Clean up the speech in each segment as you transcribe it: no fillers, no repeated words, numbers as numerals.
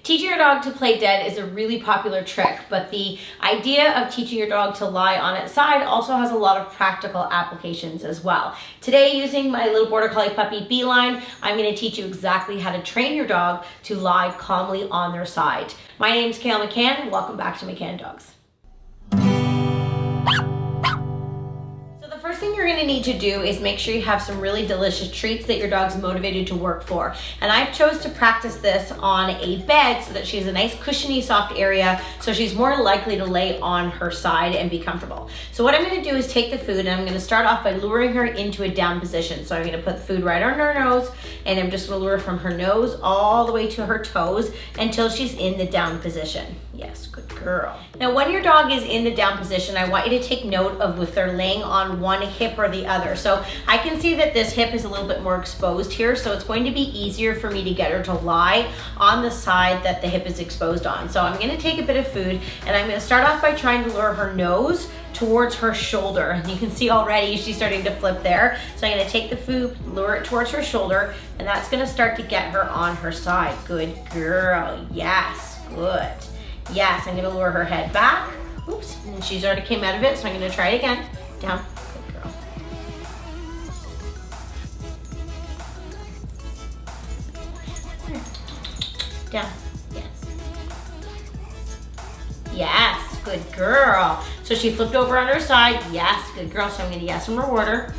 Teaching your dog to play dead is a really popular trick, but the idea of teaching your dog to lie on its side also has a lot of practical applications as well. Today, using my little Border Collie puppy Beeline, I'm going to teach you exactly how to train your dog to lie calmly on their side. My name's McCann, and welcome back to McCann Dogs. First thing you're going to need to do is make sure you have some really delicious treats that your dog's motivated to work for. And I've chose to practice this on a bed so that she has a nice cushiony soft area so she's more likely to lay on her side and be comfortable. So what I'm going to do is take the food and I'm going to start off by luring her into a down position. So I'm going to put the food right on her nose and I'm just going to lure from her nose all the way to her toes until she's in the down position. Yes, good girl. Now when your dog is in the down position, I want you to take note of if they're laying on one hip or the other. So I can see that this hip is a little bit more exposed here, so it's going to be easier for me to get her to lie on the side that the hip is exposed on. So I'm going to take a bit of food and I'm going to start off by trying to lure her nose towards her shoulder. And you can see already she's starting to flip there. So I'm going to take the food, lure it towards her shoulder, and that's going to start to get her on her side. Good girl. Yes, good. Yes, I'm going to lure her head back. Oops, and she's already came out of it, so I'm going to try it again. Down. Good girl. Down. Yes. Yes, good girl. So she flipped over on her side. Yes, good girl. So I'm going to yes and reward her.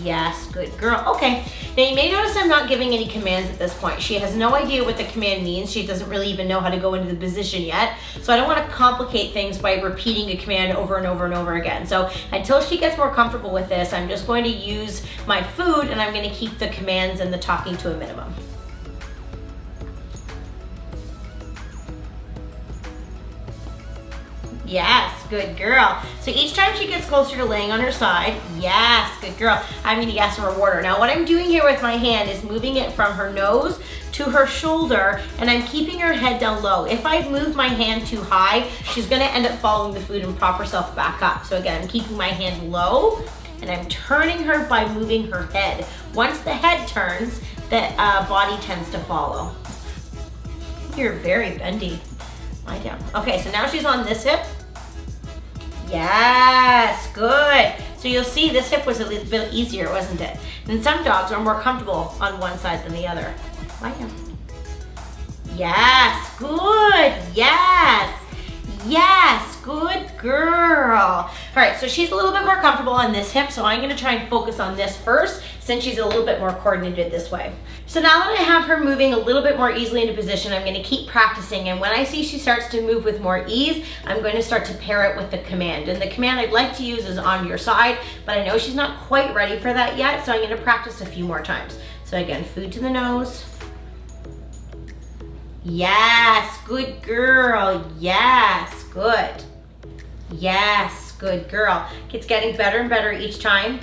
Yes, good girl. Okay, now you may notice I'm not giving any commands at this point. She has no idea what the command means. She doesn't really even know how to go into the position yet. So I don't want to complicate things by repeating a command over and over and over again. So until she gets more comfortable with this, I'm just going to use my food and I'm going to keep the commands and the talking to a minimum. Yes, good girl. So each time she gets closer to laying on her side, yes, good girl, I'm going to yes and reward her. Now what I'm doing here with my hand is moving it from her nose to her shoulder and I'm keeping her head down low. If I move my hand too high, she's going to end up following the food and prop herself back up. So again, I'm keeping my hand low and I'm turning her by moving her head. Once the head turns, the body tends to follow. You're very bendy. Lie down. Okay, so now she's on this hip. Yes, good. So you'll see this hip was a little bit easier, wasn't it? And some dogs are more comfortable on one side than the other. Lie down. Yes, good. Yes. Yes, good girl. All right, so she's a little bit more comfortable on this hip, so I'm gonna try and focus on this first since she's a little bit more coordinated this way. So now that I have her moving a little bit more easily into position, I'm gonna keep practicing, and when I see she starts to move with more ease, I'm going to start to pair it with the command. And the command I'd like to use is on your side, but I know she's not quite ready for that yet, so I'm gonna practice a few more times. So again, food to the nose. Yes, good girl. Yes, good. Yes, good girl. It's getting better and better each time.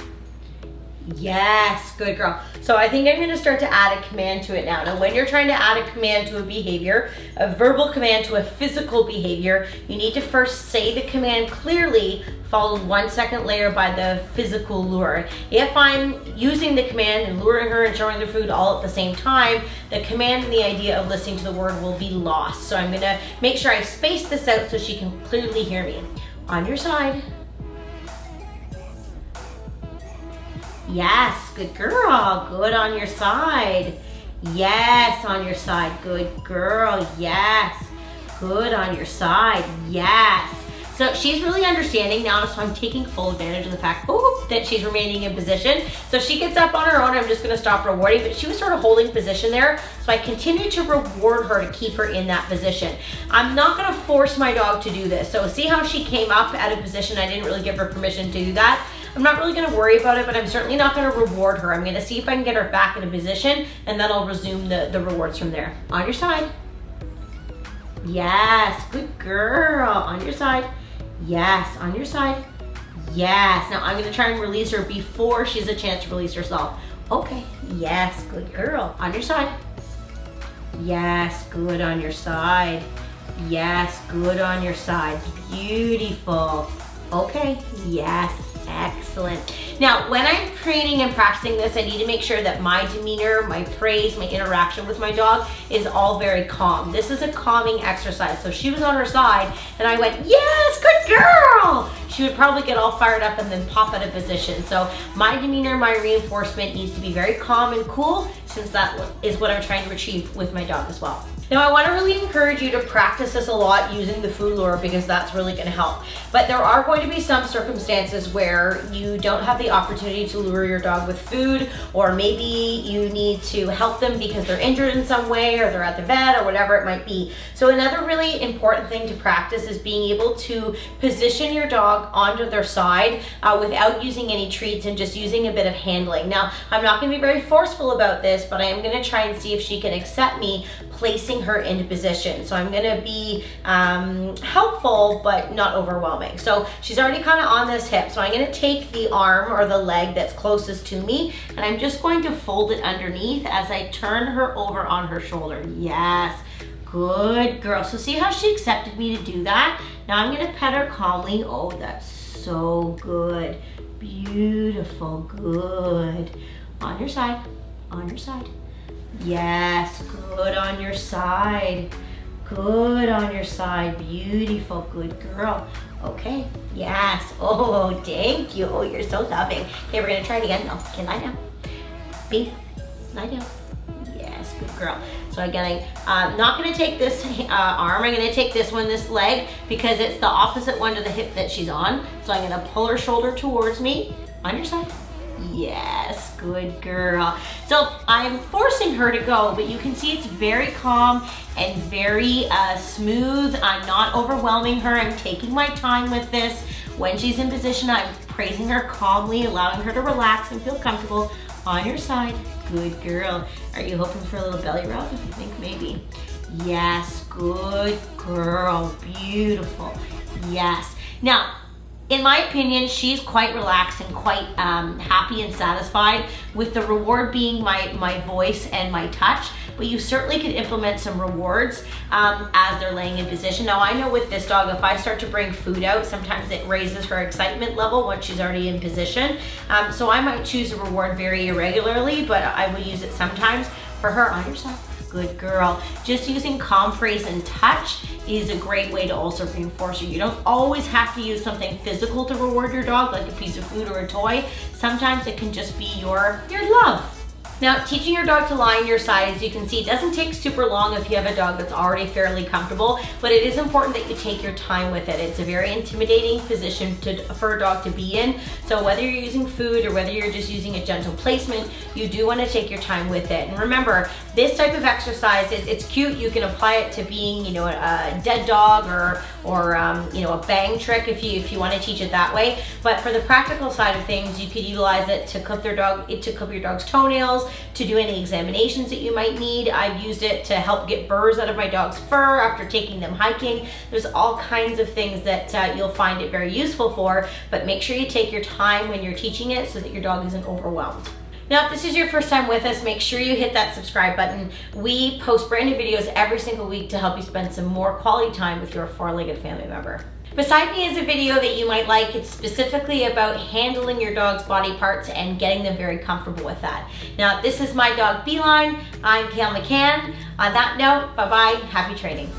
Yes, good girl. So I think I'm going to start to add a command to it now. Now when you're trying to add a command to a behavior, a verbal command to a physical behavior, you need to first say the command clearly, followed 1 second later by the physical lure. If I'm using the command and luring her and showing the food all at the same time, the command and the idea of listening to the word will be lost. So I'm going to make sure I space this out so she can clearly hear me. On your side. Yes, good girl. Good on your side. Yes, on your side. Good girl. Yes. Good on your side. Yes. So she's really understanding now, so I'm taking full advantage of the fact that she's remaining in position. So she gets up on her own. I'm just going to stop rewarding, but she was sort of holding position there. So I continue to reward her to keep her in that position. I'm not going to force my dog to do this. So see how she came up out of position? I didn't really give her permission to do that. I'm not really going to worry about it, but I'm certainly not going to reward her. I'm going to see if I can get her back in a position, and then I'll resume the rewards from there. On your side. Yes, good girl. On your side. Yes, on your side. Yes. Now I'm going to try and release her before she has a chance to release herself. Okay. Yes, good girl. On your side. Yes, good on your side. Yes, good on your side. Beautiful. Okay. Yes. Excellent. Now, when I'm training and practicing this, I need to make sure that my demeanor, my praise, my interaction with my dog is all very calm. This is a calming exercise. So if she was on her side and I went, yes, good girl, she would probably get all fired up and then pop out of position. So my demeanor, my reinforcement needs to be very calm and cool, since that is what I'm trying to achieve with my dog as well. Now, I want to really encourage you to practice this a lot using the food lure, because that's really going to help. But there are going to be some circumstances where you don't have the opportunity to lure your dog with food, or maybe you need to help them because they're injured in some way, or they're at the vet, or whatever it might be. So another really important thing to practice is being able to position your dog onto their side without using any treats and just using a bit of handling. Now, I'm not going to be very forceful about this, but I am going to try and see if she can accept me placing her into position. So I'm going to be helpful but not overwhelming. So she's already kind of on this hip, so I'm going to take the arm or the leg that's closest to me, and I'm just going to fold it underneath as I turn her over on her shoulder. Yes, good girl. So see how she accepted me to do that? Now I'm going to pet her calmly. Oh, that's so good. Beautiful. Good. On your side. On your side. Yes, good on your side. Good on your side. Beautiful. Good girl. Okay. Yes. Oh, thank you. Oh, you're so loving. Okay, we're going to try it again. No, okay, lie down. Be. Lie down. Yes, good girl. So again, I'm not going to take this arm. I'm going to take this one, this leg, because it's the opposite one to the hip that she's on. So I'm going to pull her shoulder towards me. On your side. Yes, good girl. So I'm forcing her to go, but you can see it's very calm and very smooth. I'm not overwhelming her. I'm taking my time with this. When she's in position, I'm praising her calmly, allowing her to relax and feel comfortable. On your side, good girl. Are you hoping for a little belly rub? I think maybe. Yes, good girl. Beautiful. Yes. Now, in my opinion, she's quite relaxed and quite happy and satisfied, with the reward being my voice and my touch. But you certainly could implement some rewards as they're laying in position. Now, I know with this dog, if I start to bring food out, sometimes it raises her excitement level once she's already in position. So I might choose a reward very irregularly, but I will use it sometimes. For her, on your side. Good girl. Just using calm praise and touch is a great way to also reinforce her. You don't always have to use something physical to reward your dog, like a piece of food or a toy. Sometimes it can just be your love. Now, teaching your dog to lie on your side, as you can see, doesn't take super long if you have a dog that's already fairly comfortable, but it is important that you take your time with it. It's a very intimidating position for a dog to be in. So whether you're using food or whether you're just using a gentle placement, you do want to take your time with it. And remember, this type of exercise, it's cute. You can apply it to being, a dead dog or a bang trick if you want to teach it that way. But for the practical side of things, you could utilize it to clip your dog's toenails, to do any examinations that you might need. I've used it to help get burrs out of my dog's fur after taking them hiking. There's all kinds of things that you'll find it very useful for, but make sure you take your time when you're teaching it so that your dog isn't overwhelmed. Now, if this is your first time with us, make sure you hit that subscribe button. We post brand new videos every single week to help you spend some more quality time with your four-legged family member. Beside me is a video that you might like. It's specifically about handling your dog's body parts and getting them very comfortable with that. Now, this is my dog Beeline. I'm Gail McCann. On that note, bye-bye, happy training.